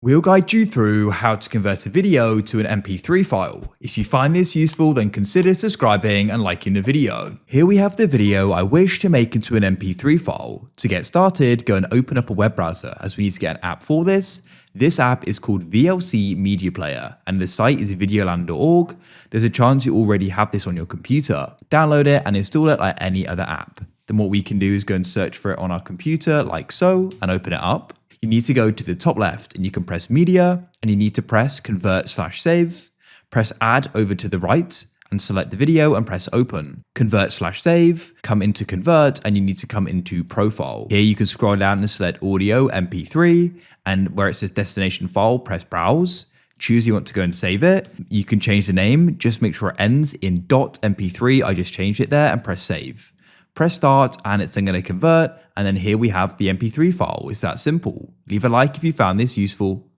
We'll guide you through how to convert a video to an MP3 file. If you find this useful, then consider subscribing and liking the video. Here we have the video I wish to make into an MP3 file. To get started, go and open up a web browser, as we need to get an app for this. This app is called VLC Media Player, and the site is videoland.org. There's a chance you already have this on your computer. Download it and install it like any other app. Then what we can do is go and search for it on our computer like so and open it up. You need to go to the top left and you can press media and you need to press convert/save. Press add over to the right and select the video and press open. Convert/save, come into convert and you need to come into profile. Here you can scroll down and select audio MP3 and where it says destination file, press browse. Choose you want to go and save it. You can change the name, just make sure it ends in .mp3. I just changed it there and press save. Press start and it's then going to convert, and then here we have the MP3 file. It's that simple. Leave a like if you found this useful.